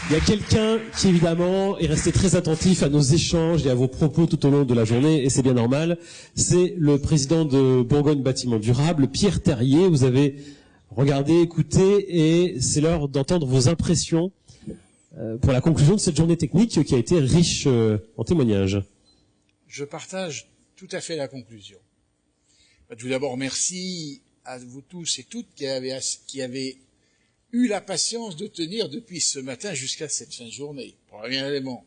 Il y a quelqu'un qui, évidemment, est resté très attentif à nos échanges et à vos propos tout au long de la journée, et c'est bien normal. C'est le président de Bourgogne Bâtiment Durable, Pierre Terrier. Vous avez regardé, écouté, et c'est l'heure d'entendre vos impressions pour la conclusion de cette journée technique qui a été riche en témoignages. Je partage tout à fait la conclusion. Tout d'abord, merci à vous tous et toutes qui avez eu la patience de tenir depuis ce matin jusqu'à cette fin de journée. Premier élément.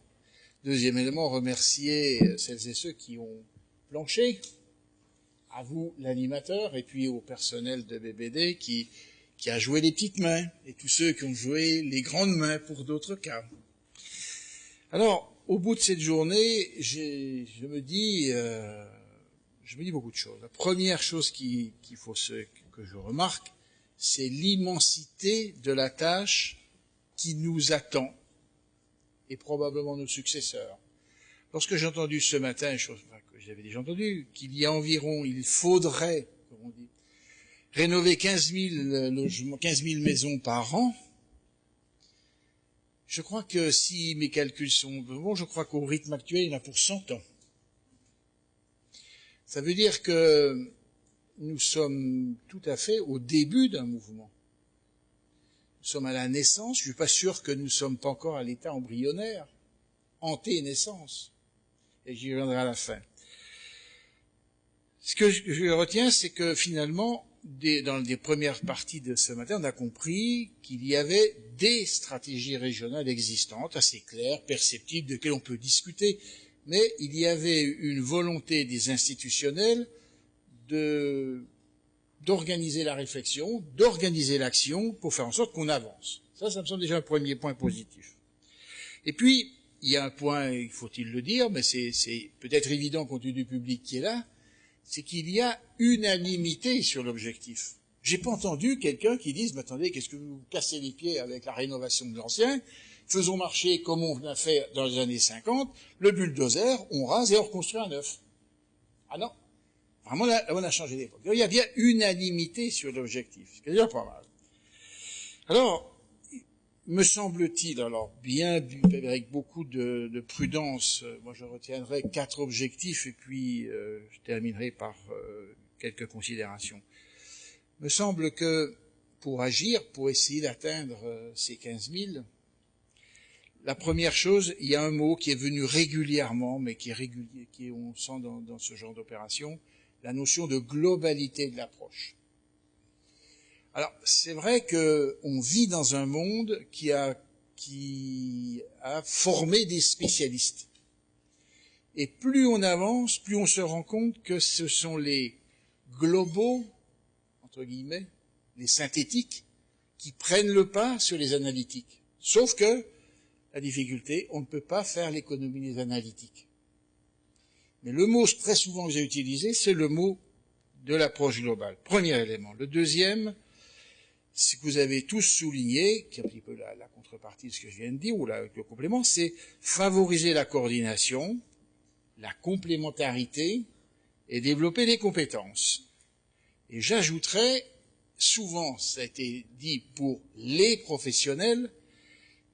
Deuxième élément, remercier celles et ceux qui ont planché, à vous l'animateur, et puis au personnel de BBD qui a joué les petites mains, et tous ceux qui ont joué les grandes mains pour d'autres cas. Alors, au bout de cette journée, je me dis beaucoup de choses. La première chose qu'il faut que je remarque, c'est l'immensité de la tâche qui nous attend, et probablement nos successeurs. Lorsque j'ai entendu ce matin, chose que j'avais déjà entendu, qu'il y a environ, il faudrait, comme on dit, rénover 15 000 logements, 15 000 maisons par an, je crois que si mes calculs sont bons, je crois qu'au rythme actuel, il y en a pour 100 ans. Ça veut dire que nous sommes tout à fait au début d'un mouvement. Nous sommes à la naissance. Je suis pas sûr que nous ne sommes pas encore à l'état embryonnaire, anté-naissance. Et j'y reviendrai à la fin. Ce que je retiens, c'est que finalement, dans les premières parties de ce matin, on a compris qu'il y avait des stratégies régionales existantes, assez claires, perceptibles, de lesquelles on peut discuter, mais il y avait une volonté des institutionnels d'organiser la réflexion, d'organiser l'action pour faire en sorte qu'on avance. Ça me semble déjà un premier point positif. Et puis, il y a un point, faut-il le dire, mais c'est peut-être évident compte tenu du public qui est là, c'est qu'il y a unanimité sur l'objectif. J'ai pas entendu quelqu'un qui dise, mais attendez, qu'est-ce que vous vous cassez les pieds avec la rénovation de l'ancien? Faisons marcher comme on a fait dans les années 50, le bulldozer, on rase et on reconstruit un neuf. Ah non. Vraiment, là, on a changé d'époque. Il y a bien unanimité sur l'objectif, ce qui est déjà pas mal. Alors, me semble-t-il, alors bien avec beaucoup de prudence, moi je retiendrai 4 objectifs et puis je terminerai par quelques considérations. Me semble que pour agir, pour essayer d'atteindre ces 15 000, la première chose, il y a un mot qui est venu régulièrement, mais qui est régulier, on sent dans ce genre d'opération, la notion de globalité de l'approche. Alors, c'est vrai qu'on vit dans un monde qui a formé des spécialistes. Et plus on avance, plus on se rend compte que ce sont les globaux, entre guillemets, les synthétiques, qui prennent le pas sur les analytiques. Sauf que, la difficulté, on ne peut pas faire l'économie des analytiques. Mais le mot très souvent que j'ai utilisé, c'est le mot de l'approche globale. Premier élément. Le deuxième, ce que vous avez tous souligné, qui est un petit peu la contrepartie de ce que je viens de dire, ou le complément, c'est favoriser la coordination, la complémentarité et développer les compétences. Et j'ajouterais, souvent ça a été dit pour les professionnels,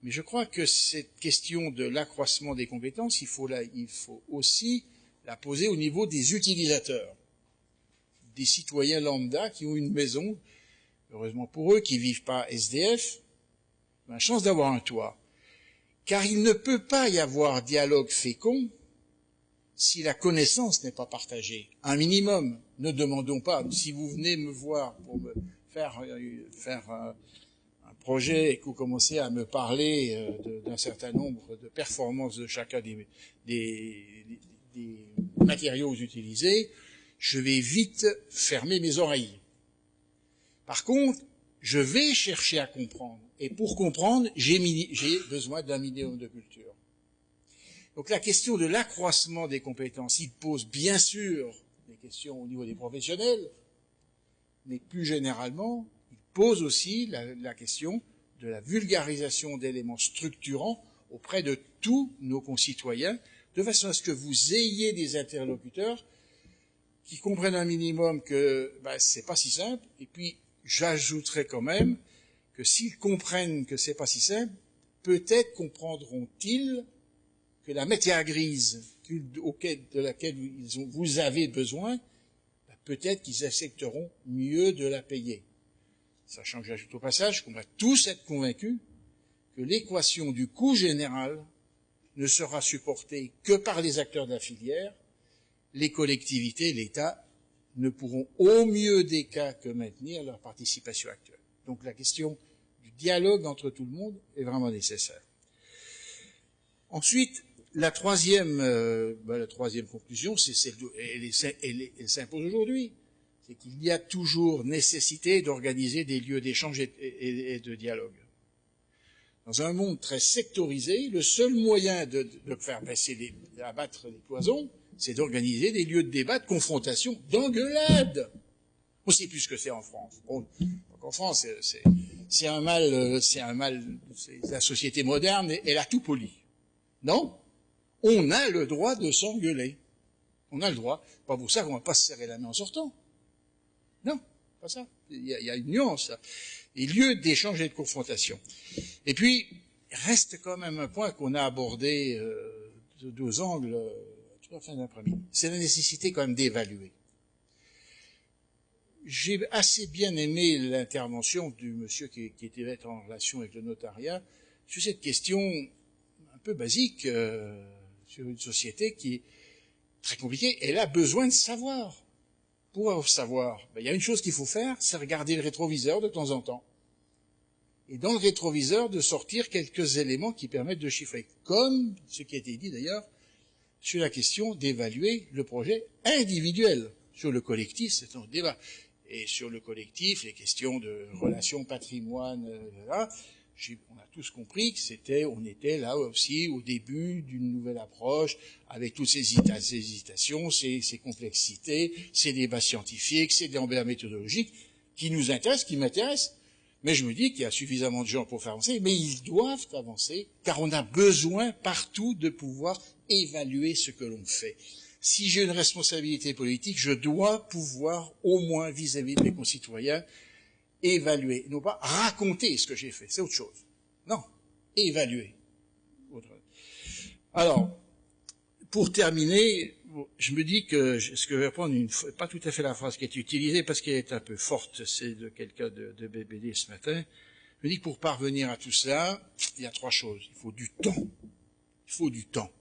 mais je crois que cette question de l'accroissement des compétences, il faut aussi la poser au niveau des utilisateurs, des citoyens lambda qui ont une maison, heureusement pour eux, qui vivent pas SDF, la chance d'avoir un toit. Car il ne peut pas y avoir dialogue fécond si la connaissance n'est pas partagée. Un minimum, ne demandons pas, si vous venez me voir pour me faire un projet et que vous commencez à me parler d'un certain nombre de performances de chacun des matériaux utilisés, je vais vite fermer mes oreilles. Par contre, je vais chercher à comprendre. Et pour comprendre, j'ai besoin d'un minimum de culture. Donc la question de l'accroissement des compétences, il pose bien sûr des questions au niveau des professionnels, mais plus généralement, il pose aussi la question de la vulgarisation d'éléments structurants auprès de tous nos concitoyens, de façon à ce que vous ayez des interlocuteurs qui comprennent un minimum que c'est pas si simple, et puis j'ajouterais quand même que s'ils comprennent que c'est pas si simple, peut-être comprendront-ils que la matière grise de laquelle vous avez besoin, peut-être qu'ils accepteront mieux de la payer. Sachant que j'ajoute au passage qu'on va tous être convaincus que l'équation du coût général ne sera supportée que par les acteurs de la filière. Les collectivités, l'État, ne pourront au mieux des cas que maintenir leur participation actuelle. Donc la question du dialogue entre tout le monde est vraiment nécessaire. Ensuite, la troisième conclusion, elle s'impose aujourd'hui, c'est qu'il y a toujours nécessité d'organiser des lieux d'échange et de dialogue. Dans un monde très sectorisé, le seul moyen de faire baisser d'abattre les cloisons, c'est d'organiser des lieux de débat, de confrontation, d'engueulade. On sait plus ce que c'est en France. Bon, donc en France, c'est un mal, la société moderne, elle a tout poli. Non? On a le droit de s'engueuler. On a le droit. Pas pour ça qu'on va pas se serrer la main en sortant. Non, pas ça. Il y a une nuance. Des lieux d'échange et de confrontation. Et puis, reste quand même un point qu'on a abordé de deux angles tout à la fin de l'après-midi. C'est la nécessité quand même d'évaluer. J'ai assez bien aimé l'intervention du monsieur qui était en relation avec le notariat sur cette question un peu basique sur une société qui est très compliquée. Elle a besoin de savoir. Pour savoir, il y a une chose qu'il faut faire, c'est regarder le rétroviseur de temps en temps. Et dans le rétroviseur, de sortir quelques éléments qui permettent de chiffrer. Comme ce qui a été dit d'ailleurs sur la question d'évaluer le projet individuel. Sur le collectif, c'est un débat. Et sur le collectif, les questions de relations patrimoine, là, on a tous compris que on était là aussi au début d'une nouvelle approche, avec toutes ces hésitations, ces complexités, ces débats scientifiques, ces débats méthodologiques, qui nous intéressent, qui m'intéressent. Mais je me dis qu'il y a suffisamment de gens pour faire avancer, mais ils doivent avancer, car on a besoin partout de pouvoir évaluer ce que l'on fait. Si j'ai une responsabilité politique, je dois pouvoir, au moins vis-à-vis de mes concitoyens, évaluer, non pas raconter ce que j'ai fait, c'est autre chose. Non, évaluer. Alors, pour terminer, je me dis que ce que je vais prendre, pas tout à fait la phrase qui est utilisée parce qu'elle est un peu forte, c'est de quelqu'un de BBD ce matin. Je me dis que pour parvenir à tout cela, il y a trois choses. Il faut du temps. Il faut du temps.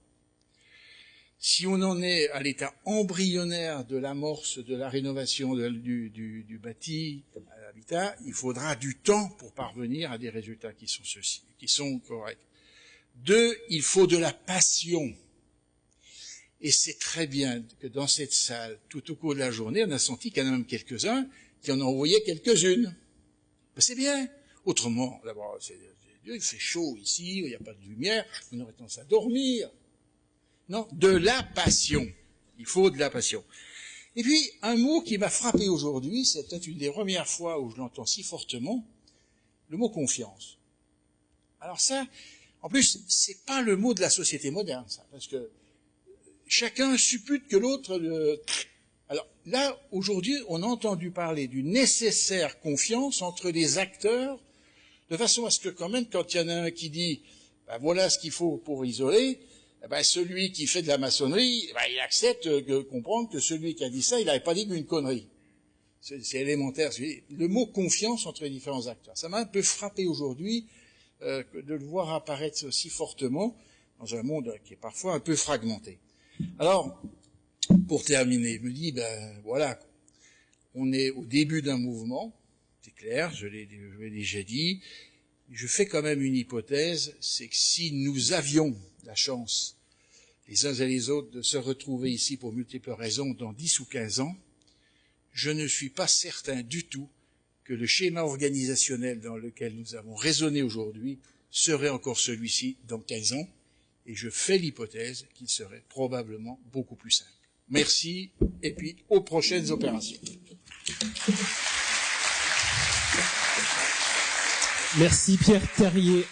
Si on en est à l'état embryonnaire de l'amorce de la rénovation du bâti à l'habitat, il faudra du temps pour parvenir à des résultats qui sont corrects. Deux, il faut de la passion. Et c'est très bien que dans cette salle, tout au cours de la journée, on a senti qu'il y en a même quelques-uns qui en ont envoyé quelques-unes. Ben c'est bien. Autrement, d'abord, il fait chaud ici, il n'y a pas de lumière, on aurait tendance à dormir. Non, de la passion. Il faut de la passion. Et puis, un mot qui m'a frappé aujourd'hui, c'est peut-être une des premières fois où je l'entends si fortement, le mot confiance. Alors ça, en plus, c'est pas le mot de la société moderne, ça, parce que chacun suppute que l'autre... Alors là, aujourd'hui, on a entendu parler d'une nécessaire confiance entre les acteurs, de façon à ce que quand même, quand il y en a un qui dit ben, « voilà ce qu'il faut pour isoler », ben, celui qui fait de la maçonnerie, ben, il accepte de comprendre que celui qui a dit ça, il n'avait pas dit qu'une connerie. C'est élémentaire. Le mot confiance entre les différents acteurs. Ça m'a un peu frappé aujourd'hui de le voir apparaître aussi fortement dans un monde qui est parfois un peu fragmenté. Alors, pour terminer, je me dis, ben voilà, on est au début d'un mouvement, c'est clair, je l'ai déjà dit. Je fais quand même une hypothèse, c'est que si nous avions la chance, les uns et les autres, de se retrouver ici pour multiples raisons dans 10 ou 15 ans, je ne suis pas certain du tout que le schéma organisationnel dans lequel nous avons raisonné aujourd'hui serait encore celui-ci dans 15 ans, et je fais l'hypothèse qu'il serait probablement beaucoup plus simple. Merci, et puis aux prochaines opérations. Merci Pierre Terrier.